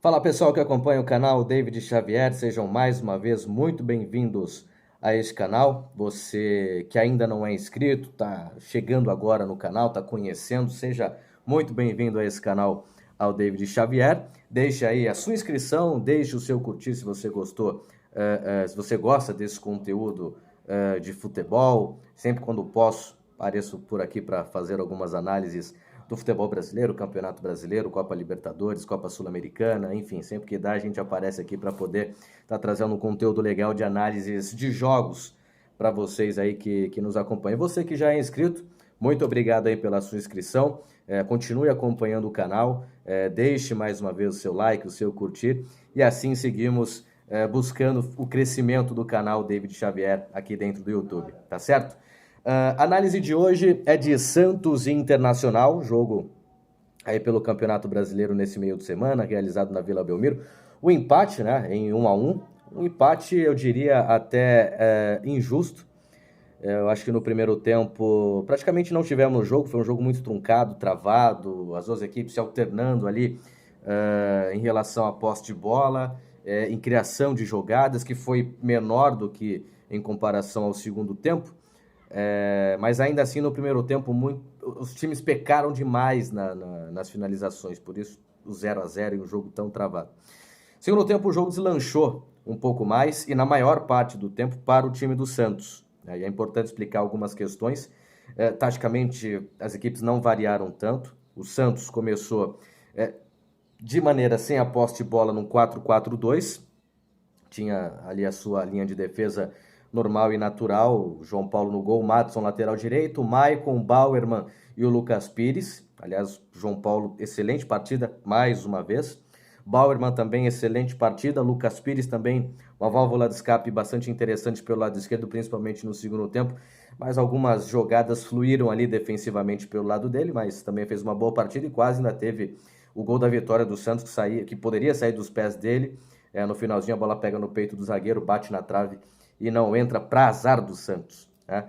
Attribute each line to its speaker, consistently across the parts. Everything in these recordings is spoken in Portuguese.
Speaker 1: Fala pessoal que acompanha o canal David Xavier, sejam mais uma vez muito bem-vindos a este canal. Você que ainda não é inscrito, está chegando agora no canal, está conhecendo, seja muito bem-vindo a esse canal, ao David Xavier. Deixe aí a sua inscrição, deixe o seu curtir se você gostou, se você gosta desse conteúdo de futebol. Sempre quando posso, apareço por aqui para fazer algumas análises do futebol brasileiro, Campeonato Brasileiro, Copa Libertadores, Copa Sul-Americana, enfim, sempre que dá a gente aparece aqui para poder estar trazendo um conteúdo legal de análises de jogos para vocês aí que nos acompanham. Você que já é inscrito, muito obrigado aí pela sua inscrição, continue acompanhando o canal, deixe mais uma vez o seu like, o seu curtir, e assim seguimos buscando o crescimento do canal David Xavier aqui dentro do YouTube, tá certo? A análise de hoje é de Santos Internacional, jogo aí pelo Campeonato Brasileiro nesse meio de semana, realizado na Vila Belmiro. O empate, né, em 1-1, um empate eu diria até injusto. Eu acho que no primeiro tempo praticamente não tivemos jogo, foi um jogo muito truncado, travado, as duas equipes se alternando ali em relação à posse de bola, em criação de jogadas, que foi menor do que em comparação ao segundo tempo. Mas ainda assim, no primeiro tempo, os times pecaram demais nas finalizações, por isso o 0-0 e um jogo tão travado. Segundo tempo, o jogo deslanchou um pouco mais e na maior parte do tempo para o time do Santos. E é importante explicar algumas questões. Taticamente, as equipes não variaram tanto. O Santos começou de maneira sem a posse de bola num 4-4-2. Tinha ali a sua linha de defesa normal e natural, João Paulo no gol, Madison lateral direito, Maicon, Bauerman e o Lucas Pires. Aliás, João Paulo, excelente partida, mais uma vez. Bauerman também, excelente partida. Lucas Pires também, uma válvula de escape bastante interessante pelo lado esquerdo, principalmente no segundo tempo. Mas algumas jogadas fluíram ali defensivamente pelo lado dele, mas também fez uma boa partida e quase ainda teve o gol da vitória do Santos, que poderia sair dos pés dele. No finalzinho a bola pega no peito do zagueiro, bate na trave e não entra, para azar do Santos. Né?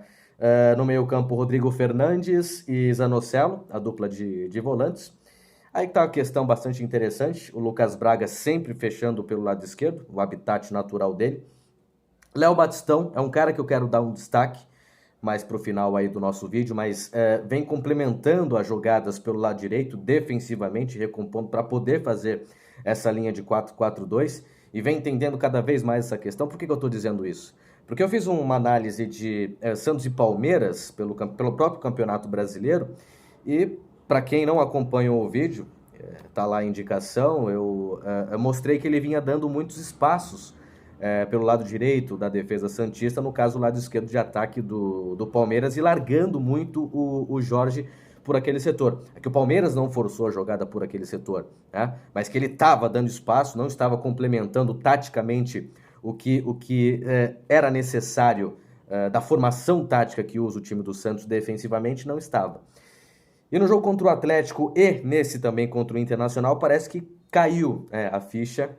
Speaker 1: No meio campo, Rodrigo Fernandes e Zanocelo, a dupla de volantes. Aí está uma questão bastante interessante, o Lucas Braga sempre fechando pelo lado esquerdo, o habitat natural dele. Léo Batistão é um cara que eu quero dar um destaque mais para o final aí do nosso vídeo, mas vem complementando as jogadas pelo lado direito, defensivamente, recompondo para poder fazer essa linha de 4-4-2 e vem entendendo cada vez mais essa questão. Por que eu estou dizendo isso? Porque eu fiz uma análise de Santos e Palmeiras pelo próprio Campeonato Brasileiro e, para quem não acompanhou o vídeo, tá lá a indicação, eu mostrei que ele vinha dando muitos espaços pelo lado direito da defesa santista, no caso o lado esquerdo de ataque do Palmeiras, e largando muito o Jorge por aquele setor. É que o Palmeiras não forçou a jogada por aquele setor, né? Mas que ele estava dando espaço, não estava complementando taticamente o que era necessário da formação tática que usa o time do Santos defensivamente, não estava. E no jogo contra o Atlético e nesse também contra o Internacional, parece que caiu a ficha,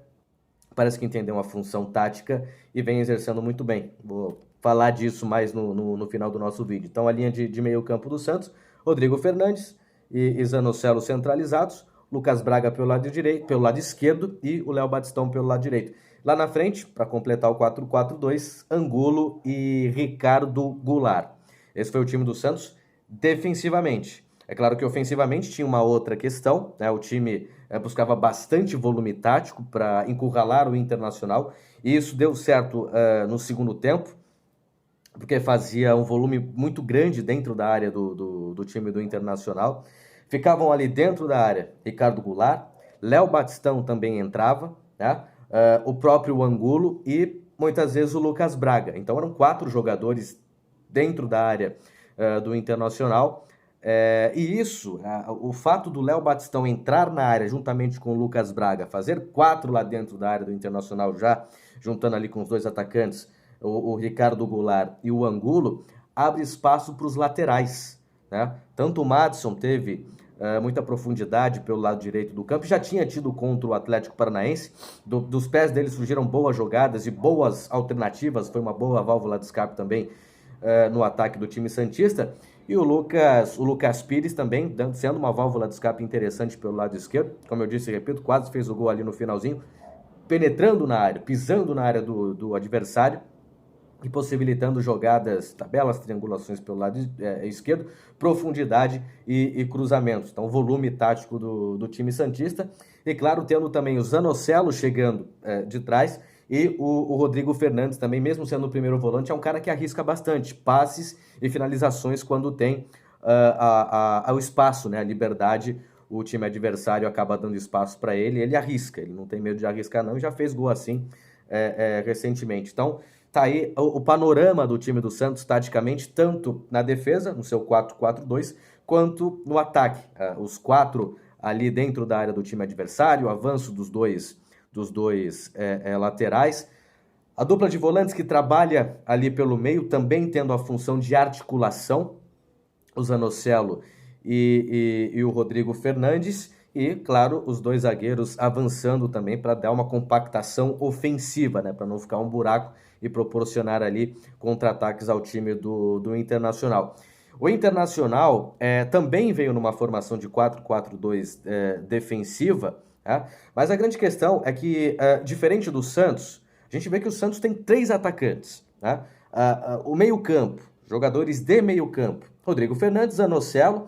Speaker 1: parece que entendeu uma função tática e vem exercendo muito bem. Vou falar disso mais no final do nosso vídeo. Então a linha de meio campo do Santos, Rodrigo Fernandes e Zanocelo centralizados, Lucas Braga pelo lado direito, pelo lado esquerdo e o Léo Batistão pelo lado direito. Lá na frente, para completar o 4-4-2, Angulo e Ricardo Goulart. Esse foi o time do Santos defensivamente. É claro que ofensivamente tinha uma outra questão, né? O time buscava bastante volume tático para encurralar o Internacional, e isso deu certo no segundo tempo, porque fazia um volume muito grande dentro da área do time do Internacional. Ficavam ali dentro da área Ricardo Goulart, Léo Batistão também entrava, né? O próprio Angulo e muitas vezes o Lucas Braga. Então eram 4 jogadores dentro da área do Internacional. E isso, o fato do Léo Batistão entrar na área juntamente com o Lucas Braga, fazer 4 lá dentro da área do Internacional, já juntando ali com os 2 atacantes, o Ricardo Goulart e o Angulo, abre espaço para os laterais, né? Tanto o Madison teve muita profundidade pelo lado direito do campo, já tinha tido contra o Atlético Paranaense, dos pés dele surgiram boas jogadas e boas alternativas, foi uma boa válvula de escape também no ataque do time santista. E o Lucas Pires também, sendo uma válvula de escape interessante pelo lado esquerdo, como eu disse e repito, quase fez o gol ali no finalzinho, penetrando na área, pisando na área do adversário e possibilitando jogadas, tabelas, triangulações pelo lado esquerdo, profundidade e cruzamentos. Então, volume tático do time santista. E, claro, tendo também o Zanocelo chegando de trás e o Rodrigo Fernandes também, mesmo sendo o primeiro volante, é um cara que arrisca bastante passes e finalizações quando tem o espaço, né, a liberdade. O time adversário acaba dando espaço para ele arrisca, ele não tem medo de arriscar não, e já fez gol assim recentemente. Então, tá aí o panorama do time do Santos taticamente, tanto na defesa, no seu 4-4-2, quanto no ataque. Os quatro ali dentro da área do time adversário, o avanço dos dois laterais. A dupla de volantes que trabalha ali pelo meio, também tendo a função de articulação, o Zanocelo e o Rodrigo Fernandes. E, claro, os dois zagueiros avançando também para dar uma compactação ofensiva, né? Para não ficar um buraco e proporcionar ali contra-ataques ao time do Internacional. O Internacional também veio numa formação de 4-4-2 defensiva, tá? Mas a grande questão é que, diferente do Santos, a gente vê que o Santos tem 3 atacantes, tá? O meio-campo, jogadores de meio-campo, Rodrigo Fernandes, Zanocelo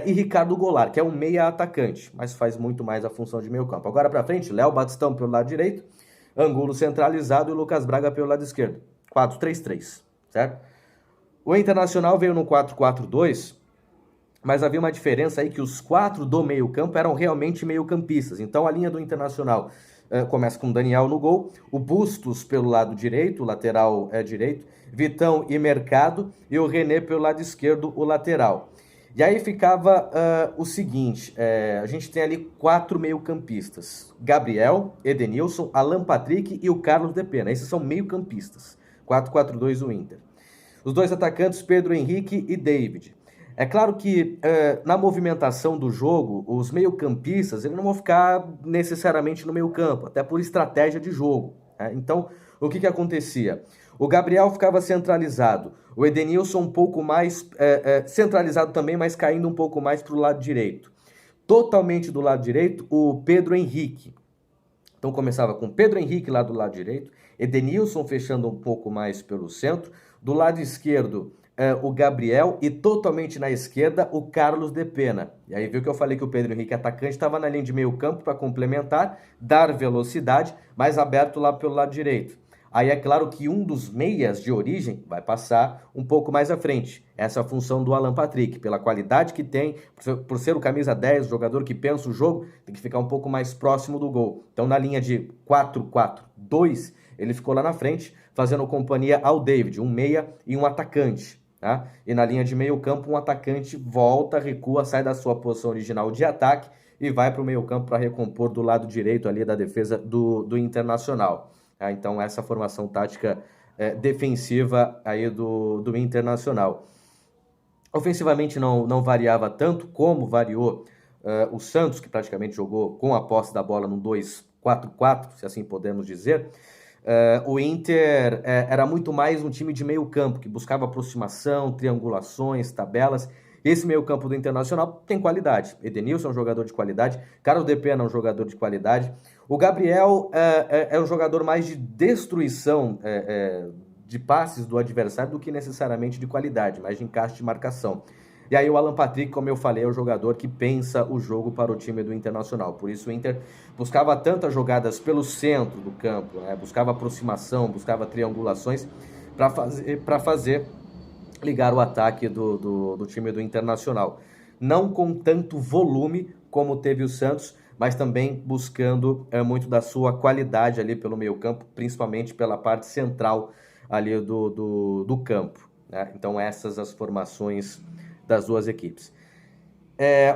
Speaker 1: e Ricardo Goulart, que é um meia atacante, mas faz muito mais a função de meio campo. Agora para frente, Léo Batistão pelo lado direito, Angulo centralizado e Lucas Braga pelo lado esquerdo. 4-3-3, certo? O Internacional veio no 4-4-2, mas havia uma diferença aí que os 4 do meio campo eram realmente meio campistas. Então a linha do Internacional começa com o Daniel no gol, o Bustos pelo lado direito, o lateral direito, Vitão e Mercado, e o René pelo lado esquerdo, o lateral. E aí ficava o seguinte, a gente tem ali 4 meio-campistas, Gabriel, Edenilson, Alan Patrick e o Carlos de Pena. Esses são meio-campistas, 4-4-2 o Inter. Os 2 atacantes, Pedro Henrique e David. É claro que na movimentação do jogo, os meio-campistas eles não vão ficar necessariamente no meio-campo, até por estratégia de jogo. Né? Então, o que acontecia? O Gabriel ficava centralizado, o Edenilson um pouco mais centralizado também, mas caindo um pouco mais para o lado direito. Totalmente do lado direito, o Pedro Henrique. Então começava com Pedro Henrique lá do lado direito, Edenilson fechando um pouco mais pelo centro, do lado esquerdo o Gabriel e totalmente na esquerda o Carlos de Pena. E aí viu que eu falei que o Pedro Henrique atacante estava na linha de meio campo para complementar, dar velocidade, mais aberto lá pelo lado direito. Aí é claro que um dos meias de origem vai passar um pouco mais à frente. Essa é a função do Alan Patrick, pela qualidade que tem, por ser o camisa 10, o jogador que pensa o jogo, tem que ficar um pouco mais próximo do gol. Então na linha de 4-4-2, ele ficou lá na frente, fazendo companhia ao David, um meia e um atacante. Tá? E na linha de meio campo, um atacante volta, recua, sai da sua posição original de ataque e vai para o meio campo para recompor do lado direito ali da defesa do Internacional. Tá? Então essa formação tática defensiva aí do Internacional. Ofensivamente não variava tanto como variou o Santos, que praticamente jogou com a posse da bola no 2-4-4, se assim podemos dizer. O Inter era muito mais um time de meio campo, que buscava aproximação, triangulações, tabelas. Esse meio campo do Internacional tem qualidade. Edenilson é um jogador de qualidade, Carlos de Pena é um jogador de qualidade. O Gabriel é um jogador mais de destruição de passes do adversário do que necessariamente de qualidade, mais de encaixe de marcação. E aí o Alan Patrick, como eu falei, é o jogador que pensa o jogo para o time do Internacional. Por isso o Inter buscava tantas jogadas pelo centro do campo, né? Buscava aproximação, buscava triangulações para fazer ligar o ataque do time do Internacional. Não com tanto volume como teve o Santos, mas também buscando muito da sua qualidade ali pelo meio campo, principalmente pela parte central ali do campo. Né? Então essas as formações das duas equipes.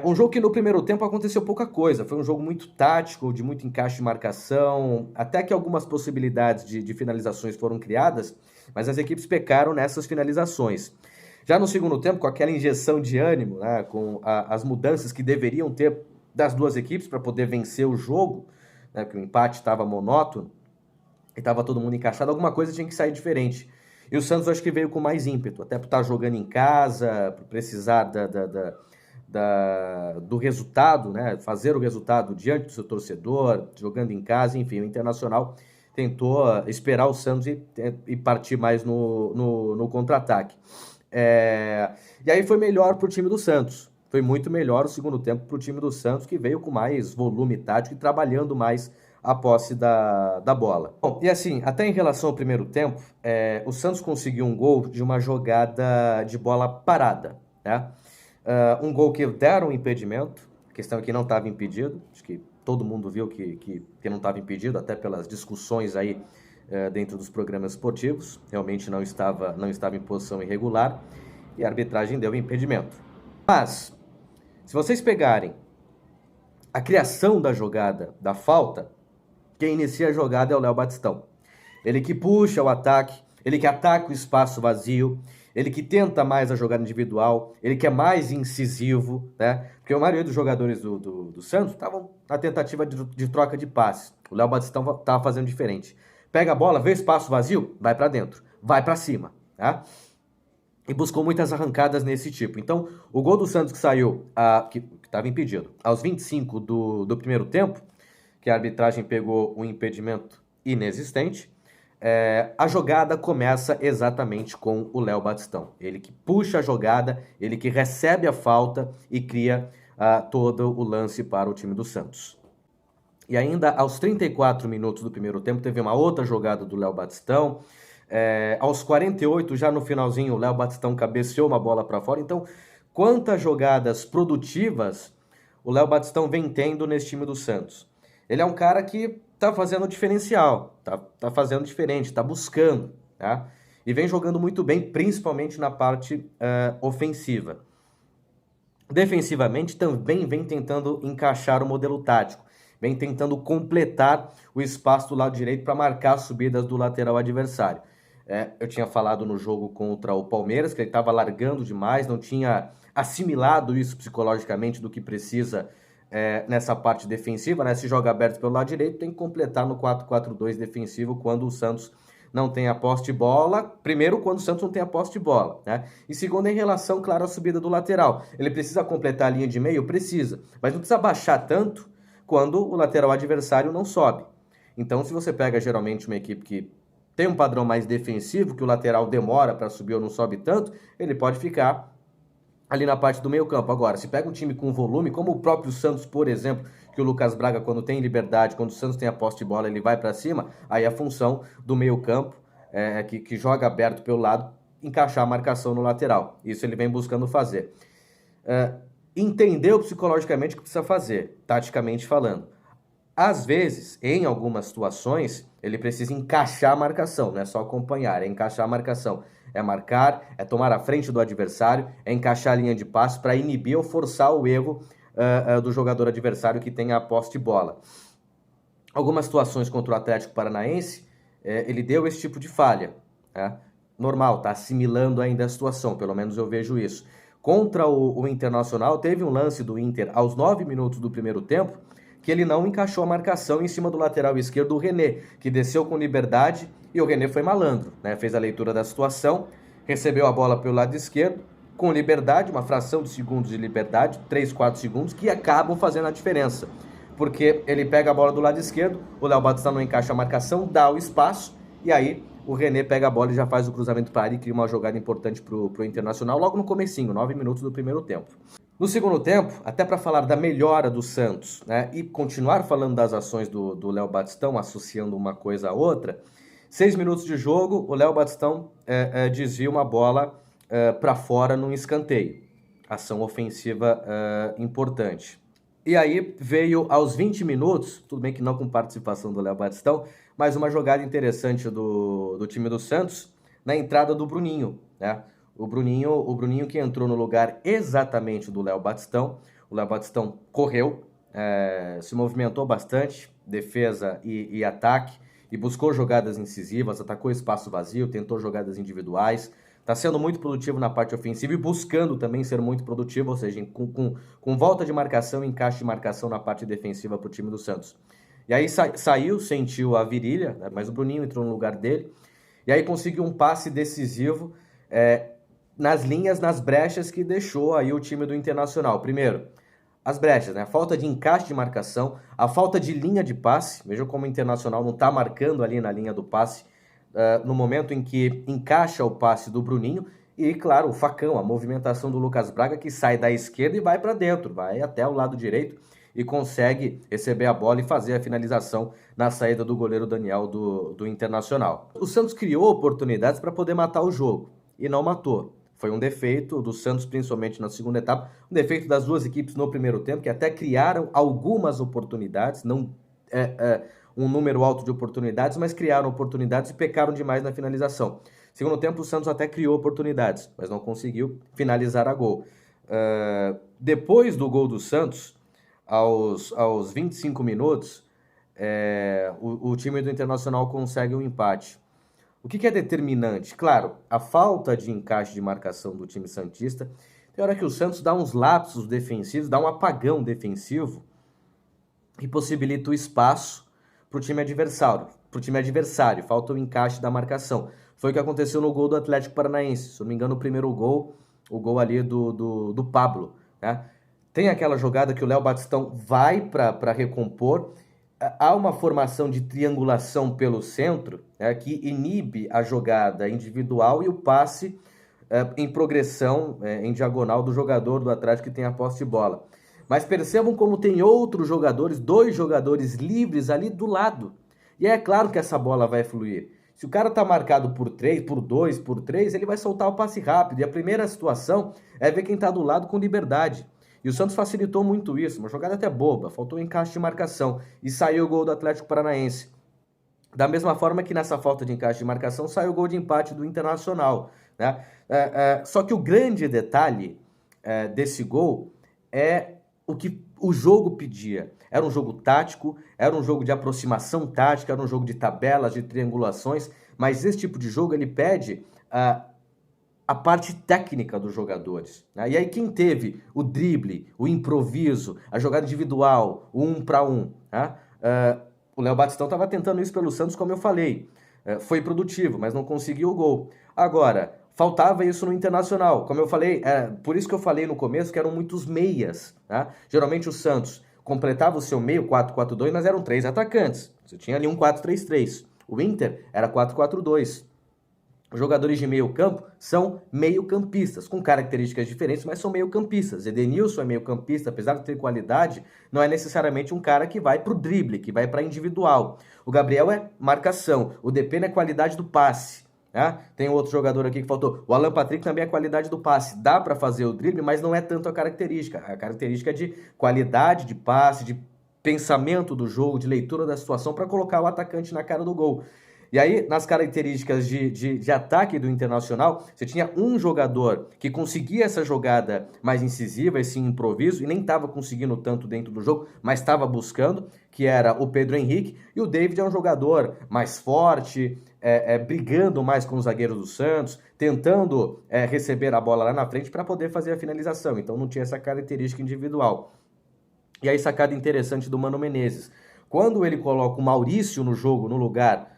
Speaker 1: Um jogo que no primeiro tempo aconteceu pouca coisa, foi um jogo muito tático, de muito encaixe de marcação, até que algumas possibilidades de finalizações foram criadas, mas as equipes pecaram nessas finalizações. Já no segundo tempo, com aquela injeção de ânimo, né, com as mudanças que deveriam ter das duas equipes para poder vencer o jogo, né, porque o empate estava monótono e estava todo mundo encaixado, alguma coisa tinha que sair diferente. E o Santos acho que veio com mais ímpeto, até por estar jogando em casa, por precisar do resultado, né? Fazer o resultado diante do seu torcedor, jogando em casa, enfim, o Internacional tentou esperar o Santos e partir mais no contra-ataque. E aí foi melhor para o time do Santos. Foi muito melhor o segundo tempo para o time do Santos, que veio com mais volume tático e trabalhando mais a posse da bola. Bom, e assim, até em relação ao primeiro tempo, o Santos conseguiu um gol de uma jogada de bola parada, né? Um gol que deram um impedimento, a questão é que não estava impedido, acho que todo mundo viu que não estava impedido, até pelas discussões aí dentro dos programas esportivos, realmente não estava em posição irregular, e a arbitragem deu impedimento. Mas, se vocês pegarem a criação da jogada, da falta, quem inicia a jogada é o Léo Batistão. Ele que puxa o ataque, ele que ataca o espaço vazio, ele que tenta mais a jogada individual, ele que é mais incisivo, né? Porque a maioria dos jogadores do Santos estavam na tentativa de troca de passes. O Léo Batistão estava fazendo diferente. Pega a bola, vê espaço vazio, vai para dentro, vai para cima, tá? E buscou muitas arrancadas nesse tipo. Então, o gol do Santos que saiu, que estava impedido, aos 25 do primeiro tempo, que a arbitragem pegou um impedimento inexistente, a jogada começa exatamente com o Léo Batistão. Ele que puxa a jogada, ele que recebe a falta e cria todo o lance para o time do Santos. E ainda aos 34 minutos do primeiro tempo, teve uma outra jogada do Léo Batistão. Aos 48, já no finalzinho, o Léo Batistão cabeceou uma bola para fora. Então, quantas jogadas produtivas o Léo Batistão vem tendo nesse time do Santos? Ele é um cara que tá fazendo diferencial, tá fazendo diferente, tá buscando, tá? E vem jogando muito bem, principalmente na parte ofensiva. Defensivamente também vem tentando encaixar o modelo tático, vem tentando completar o espaço do lado direito para marcar as subidas do lateral adversário. Eu tinha falado no jogo contra o Palmeiras que ele estava largando demais, não tinha assimilado isso psicologicamente do que precisa nessa parte defensiva, né? Se joga aberto pelo lado direito, tem que completar no 4-4-2 defensivo quando o Santos não tem a posse de bola. Primeiro, quando o Santos não tem a posse de bola, né? E segundo, em relação, claro, à subida do lateral. Ele precisa completar a linha de meio? Precisa, mas não precisa baixar tanto quando o lateral adversário não sobe. Então, se você pega geralmente uma equipe que tem um padrão mais defensivo, que o lateral demora para subir ou não sobe tanto, ele pode ficar ali na parte do meio campo. Agora, se pega um time com volume, como o próprio Santos, por exemplo, que o Lucas Braga, quando tem liberdade, quando o Santos tem a posse de bola, ele vai para cima, aí a função do meio campo, que joga aberto pelo lado, encaixar a marcação no lateral. Isso ele vem buscando fazer. Entendeu psicologicamente o que precisa fazer, taticamente falando. Às vezes, em algumas situações, ele precisa encaixar a marcação, não é só acompanhar, é encaixar a marcação. É marcar, é tomar a frente do adversário, é encaixar a linha de passe para inibir ou forçar o erro do jogador adversário que tem a posse de bola. Algumas situações contra o Atlético Paranaense, ele deu esse tipo de falha. Normal, está assimilando ainda a situação, pelo menos eu vejo isso. Contra o Internacional, teve um lance do Inter aos 9 minutos do primeiro tempo, que ele não encaixou a marcação em cima do lateral esquerdo, o René, que desceu com liberdade, e o René foi malandro, né? Fez a leitura da situação, recebeu a bola pelo lado esquerdo, com liberdade, uma fração de segundos de liberdade, 3, 4 segundos, que acabam fazendo a diferença. Porque ele pega a bola do lado esquerdo, o Léo Batistão não encaixa a marcação, dá o espaço, e aí o René pega a bola e já faz o cruzamento para a área e cria uma jogada importante para o Internacional, logo no comecinho, 9 minutos do primeiro tempo. No segundo tempo, até para falar da melhora do Santos, né, e continuar falando das ações do Léo Batistão, associando uma coisa à outra, 6 minutos de jogo, o Léo Batistão desvia uma bola para fora num escanteio. Ação ofensiva importante. E aí veio aos 20 minutos, tudo bem que não com participação do Léo Batistão, mas uma jogada interessante do time do Santos na entrada do Bruninho, né? O Bruninho que entrou no lugar exatamente do Léo Batistão. O Léo Batistão correu, se movimentou bastante, defesa e ataque, e buscou jogadas incisivas, atacou espaço vazio, tentou jogadas individuais. Está sendo muito produtivo na parte ofensiva e buscando também ser muito produtivo, ou seja, com volta de marcação, encaixe de marcação na parte defensiva para o time do Santos. E aí saiu, sentiu a virilha, né, mas o Bruninho entrou no lugar dele. E aí conseguiu um passe decisivo nas linhas, nas brechas que deixou aí o time do Internacional. Primeiro, as brechas, né? A falta de encaixe de marcação, a falta de linha de passe. Vejam como o Internacional não está marcando ali na linha do passe, no momento em que encaixa o passe do Bruninho. E, claro, o facão, a movimentação do Lucas Braga, que sai da esquerda e vai para dentro, vai até o lado direito e consegue receber a bola e fazer a finalização na saída do goleiro Daniel do Internacional. O Santos criou oportunidades para poder matar o jogo e não matou. Foi um defeito do Santos, principalmente na segunda etapa, um defeito das duas equipes no primeiro tempo, que até criaram algumas oportunidades, não um número alto de oportunidades, mas criaram oportunidades e pecaram demais na finalização. Segundo tempo, o Santos até criou oportunidades, mas não conseguiu finalizar a gol. Depois do gol do Santos, aos 25 minutos, o time do Internacional consegue um empate. O que é determinante? Claro, a falta de encaixe de marcação do time santista. Tem hora que o Santos dá uns lapsos defensivos, dá um apagão defensivo e possibilita o espaço para o time adversário. Falta o encaixe da marcação. Foi o que aconteceu no gol do Atlético Paranaense. Se não me engano, o gol ali do Pablo, né? Tem aquela jogada que o Léo Batistão vai para recompor. Há uma formação de triangulação pelo centro, né, que inibe a jogada individual e o passe em progressão, em diagonal do jogador do Atlético que tem a posse de bola. Mas percebam como tem outros jogadores, 2 jogadores livres ali do lado. E é claro que essa bola vai fluir. Se o cara está marcado por 3, por 2, por 3, ele vai soltar o passe rápido. E a primeira situação é ver quem está do lado com liberdade. E o Santos facilitou muito isso, uma jogada até boba, faltou um encaixe de marcação e saiu o gol do Atlético Paranaense. Da mesma forma que nessa falta de encaixe de marcação saiu o gol de empate do Internacional, né? Só que o grande detalhe desse gol é o que o jogo pedia. Era um jogo tático, era um jogo de aproximação tática, era um jogo de tabelas, de triangulações, mas esse tipo de jogo ele pede a parte técnica dos jogadores, né? E aí quem teve o drible, o improviso, a jogada individual, o 1 para 1, né? O Léo Batistão estava tentando isso pelo Santos, como eu falei. Foi produtivo, mas não conseguiu o gol. Agora, faltava isso no Internacional. Como eu falei, por isso que eu falei no começo que eram muitos meias, né? Geralmente o Santos completava o seu meio 4-4-2, mas eram 3 atacantes. Você tinha ali um 4-3-3. O Inter era 4-4-2. Os jogadores de meio campo são meio-campistas, com características diferentes, mas são meio-campistas. Edenilson é meio-campista, apesar de ter qualidade, não é necessariamente um cara que vai para o drible, que vai para individual. O Gabriel é marcação, o Depena é qualidade do passe. Né? Tem outro jogador aqui que faltou. O Alan Patrick também é qualidade do passe. Dá para fazer o drible, mas não é tanto a característica. A característica é de qualidade de passe, de pensamento do jogo, de leitura da situação para colocar o atacante na cara do gol. E aí, nas características de ataque do Internacional, você tinha um jogador que conseguia essa jogada mais incisiva, esse improviso, e nem estava conseguindo tanto dentro do jogo, mas estava buscando, que era o Pedro Henrique, e o David é um jogador mais forte, brigando mais com os zagueiros do Santos, tentando receber a bola lá na frente para poder fazer a finalização. Então não tinha essa característica individual. E aí, sacada interessante do Mano Menezes. Quando ele coloca o Maurício no jogo, no lugar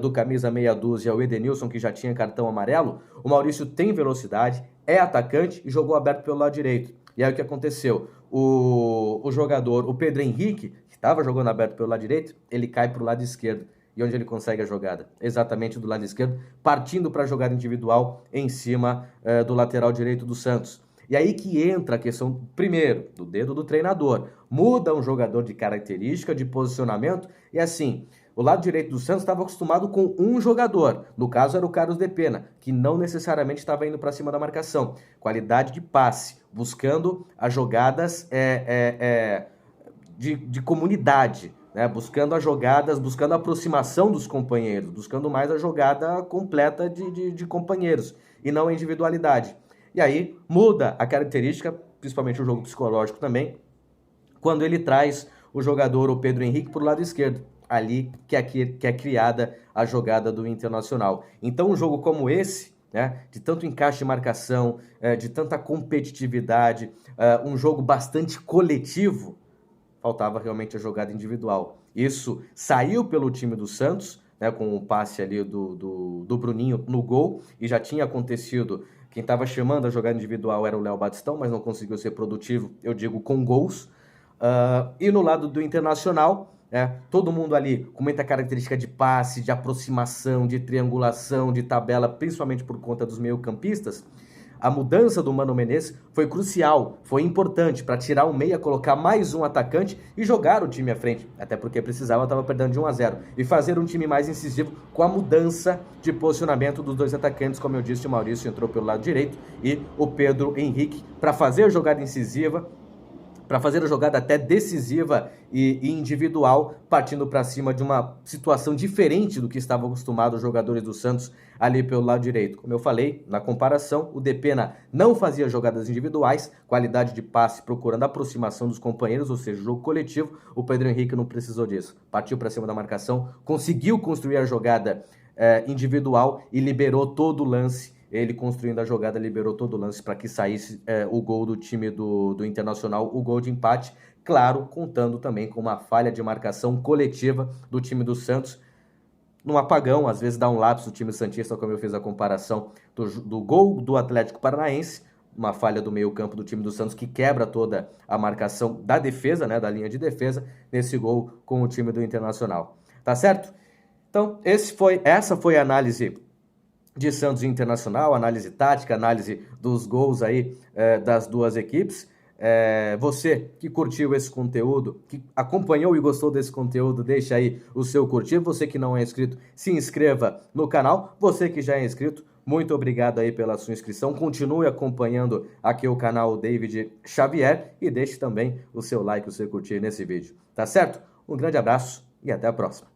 Speaker 1: do camisa meia dúzia, o Edenilson, que já tinha cartão amarelo, o Maurício tem velocidade, é atacante e jogou aberto pelo lado direito. E aí o que aconteceu? O jogador, o Pedro Henrique, que estava jogando aberto pelo lado direito, ele cai para o lado esquerdo. E onde ele consegue a jogada? Exatamente do lado esquerdo, partindo para a jogada individual em cima do lateral direito do Santos. E aí que entra a questão, primeiro, do dedo do treinador. Muda um jogador de característica, de posicionamento, e assim, o lado direito do Santos estava acostumado com um jogador, no caso era o Carlos Depena, que não necessariamente estava indo para cima da marcação. Qualidade de passe, buscando as jogadas de comunidade, né? Buscando as jogadas, buscando a aproximação dos companheiros, buscando mais a jogada completa de companheiros, e não a individualidade. E aí muda a característica, principalmente o jogo psicológico também, quando ele traz o jogador, o Pedro Henrique, para o lado esquerdo. Ali que é criada a jogada do Internacional. Então um jogo como esse, né, de tanto encaixe de marcação, de tanta competitividade, um jogo bastante coletivo, faltava realmente a jogada individual. Isso saiu pelo time do Santos, né, com o passe ali do Bruninho no gol, e já tinha acontecido. Quem estava chamando a jogada individual era o Léo Batistão, mas não conseguiu ser produtivo, eu digo, com gols. E no lado do Internacional, todo mundo ali com muita característica de passe, de aproximação, de triangulação, de tabela, principalmente por conta dos meio-campistas. A mudança do Mano Menezes foi crucial, foi importante para tirar o meia, colocar mais um atacante e jogar o time à frente, até porque precisava, estava perdendo de 1-0, e fazer um time mais incisivo com a mudança de posicionamento dos dois atacantes, como eu disse, o Maurício entrou pelo lado direito e o Pedro Henrique para fazer a jogada incisiva, para fazer a jogada até decisiva e individual, partindo para cima de uma situação diferente do que estavam acostumados os jogadores do Santos ali pelo lado direito. Como eu falei, na comparação, o Depena não fazia jogadas individuais, qualidade de passe procurando a aproximação dos companheiros, ou seja, jogo coletivo. O Pedro Henrique não precisou disso. Partiu para cima da marcação, conseguiu construir a jogada individual e liberou todo o lance. Ele construindo a jogada, liberou todo o lance para que saísse o gol do time do Internacional, o gol de empate, claro, contando também com uma falha de marcação coletiva do time do Santos, num apagão, às vezes dá um lapso do time santista, como eu fiz a comparação do gol do Atlético Paranaense, uma falha do meio campo do time do Santos que quebra toda a marcação da defesa, né, da linha de defesa, nesse gol com o time do Internacional. Tá certo? Então, essa foi a análise de Santos e Internacional, análise tática, análise dos gols aí das duas equipes. Você que curtiu esse conteúdo, que acompanhou e gostou desse conteúdo, deixa aí o seu curtir. Você que não é inscrito, se inscreva no canal. Você que já é inscrito, muito obrigado aí pela sua inscrição. Continue acompanhando aqui o canal David Xavier e deixe também o seu like, o seu curtir nesse vídeo. Tá certo? Um grande abraço e até a próxima.